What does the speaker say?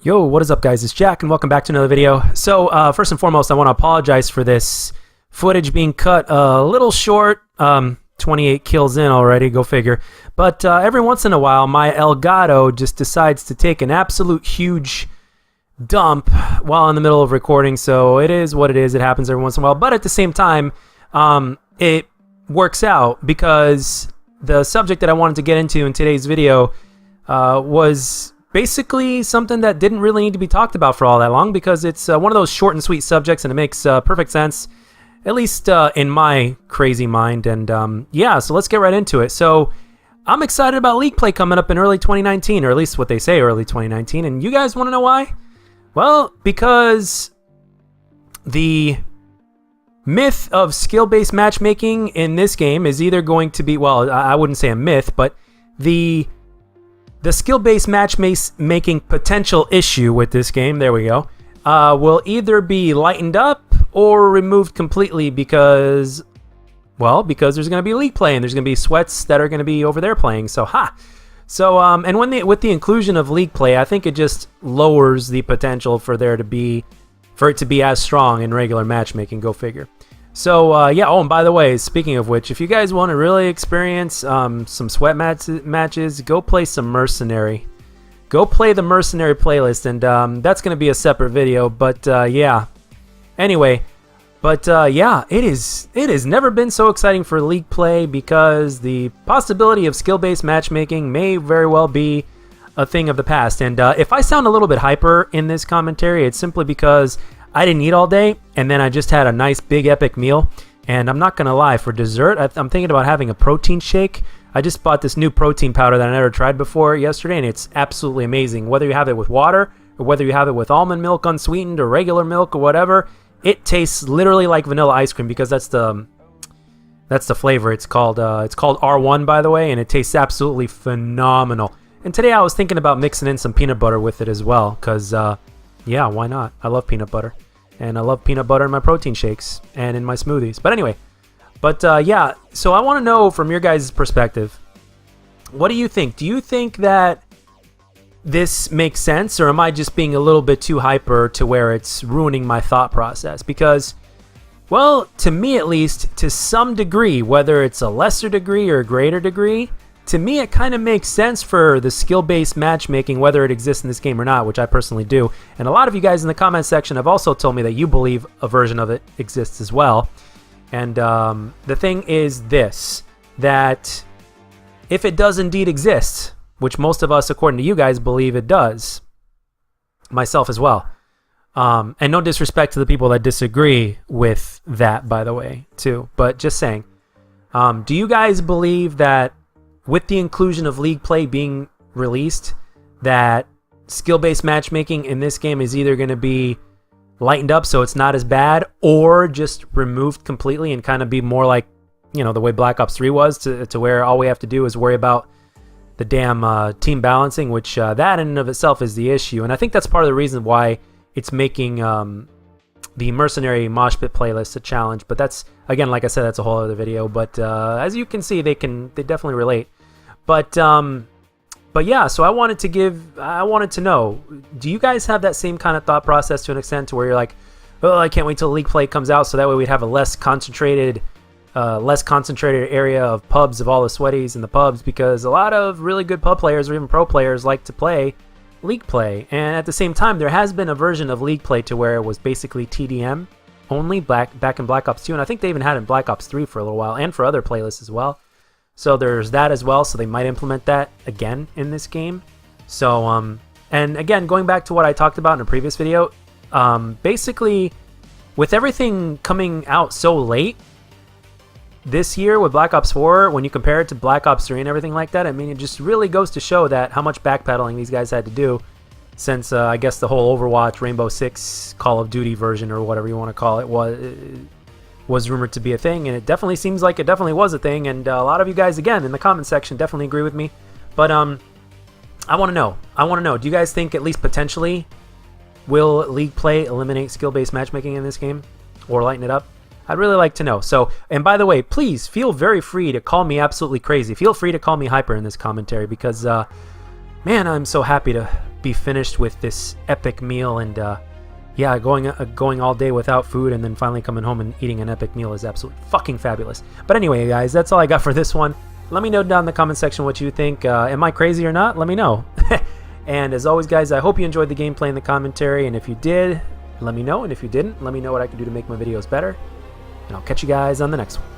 Yo, what is up guys, it's Jack and welcome back to another video. So first and foremost, I want to apologize for this footage being cut a little short. 28 kills in already, go figure. But every once in a while, my Elgato just decides to take an absolute huge dump while in the middle of recording. So it is what it is, it happens every once in a while. But at the same time, it works out because the subject that I wanted to get into in today's video was basically something that didn't really need to be talked about for all that long, because it's one of those short and sweet subjects and it makes perfect sense, at least in my crazy mind. And yeah, so let's get right into it. So I'm excited about League Play coming up in early 2019, or at least what they say, early 2019. And you guys want to know why? Well, because the myth of skill-based matchmaking in this game is either going to be, well, I wouldn't say a myth, but the skill-based matchmaking potential issue with this game, there we go, will either be lightened up or removed completely because there's going to be League Play and there's going to be sweats that are going to be over there playing. So, and with the inclusion of League Play, I think it just lowers the potential for it to be as strong in regular matchmaking. Go figure. So yeah. Oh, and by the way, speaking of which, if you guys want to really experience some sweat matches, go play some Mercenary. Go play the Mercenary playlist, and that's going to be a separate video. But yeah. Anyway, but yeah, it has never been so exciting for League Play, because the possibility of skill-based matchmaking may very well be a thing of the past. And if I sound a little bit hyper in this commentary, it's simply because I didn't eat all day, and then I just had a nice big epic meal. And I'm not gonna lie, for dessert, I'm thinking about having a protein shake. I just bought this new protein powder that I never tried before yesterday, and it's absolutely amazing. Whether you have it with water, or whether you have it with almond milk unsweetened, or regular milk, or whatever, it tastes literally like vanilla ice cream, because that's the flavor. It's called R1, by the way, and it tastes absolutely phenomenal. And today I was thinking about mixing in some peanut butter with it as well, because yeah, why not? I love peanut butter. And I love peanut butter in my protein shakes and in my smoothies. But anyway, yeah, so I want to know from your guys' perspective, what do you think? Do you think that this makes sense, or am I just being a little bit too hyper to where it's ruining my thought process? Because, well, to me at least, to some degree, whether it's a lesser degree or a greater degree, to me it kind of makes sense for the skill-based matchmaking, whether it exists in this game or not, which I personally do. And a lot of you guys in the comment section have also told me that you believe a version of it exists as well. And the thing is this, that if it does indeed exist, which most of us, according to you guys, believe it does, myself as well. And no disrespect to the people that disagree with that, by the way, too. But just saying, do you guys believe that with the inclusion of League Play being released, that skill-based matchmaking in this game is either going to be lightened up so it's not as bad, or just removed completely and kind of be more like, you know, the way Black Ops 3 was, to where all we have to do is worry about the damn team balancing, which that in and of itself is the issue. And I think that's part of the reason why it's making the Mercenary Mosh Pit playlist a challenge. But that's, again, like I said, that's a whole other video. But as you can see, they definitely relate. But yeah, so I wanted to know, do you guys have that same kind of thought process to an extent, to where you're like, oh, I can't wait till League Play comes out, so that way we'd have a less concentrated area of pubs, of all the sweaties in the pubs, because a lot of really good pub players or even pro players like to play League Play. And at the same time, there has been a version of League Play to where it was basically TDM only back in Black Ops 2, and I think they even had it in Black Ops 3 for a little while, and for other playlists as well. So there's that as well, so they might implement that again in this game. So and again, going back to what I talked about in a previous video, basically with everything coming out so late this year with Black Ops 4, when you compare it to Black Ops 3 and everything like that, I mean, it just really goes to show that how much backpedaling these guys had to do since I guess the whole Overwatch, Rainbow Six, Call of Duty version, or whatever you want to call it, was rumored to be a thing. And it definitely seems like it definitely was a thing. And a lot of you guys, again, in the comment section definitely agree with me. But I want to know, do you guys think at least potentially will League Play eliminate skill-based matchmaking in this game, or lighten it up? I'd really like to know. So, and by the way, please feel very free to call me absolutely crazy. Feel free to call me hyper in this commentary, because man, I'm so happy to be finished with this epic meal. And yeah, going all day without food and then finally coming home and eating an epic meal is absolutely fucking fabulous. But anyway, guys, that's all I got for this one. Let me know down in the comment section what you think. Am I crazy or not? Let me know. And as always, guys, I hope you enjoyed the gameplay and the commentary. And if you did, let me know. And if you didn't, let me know what I can do to make my videos better. And I'll catch you guys on the next one.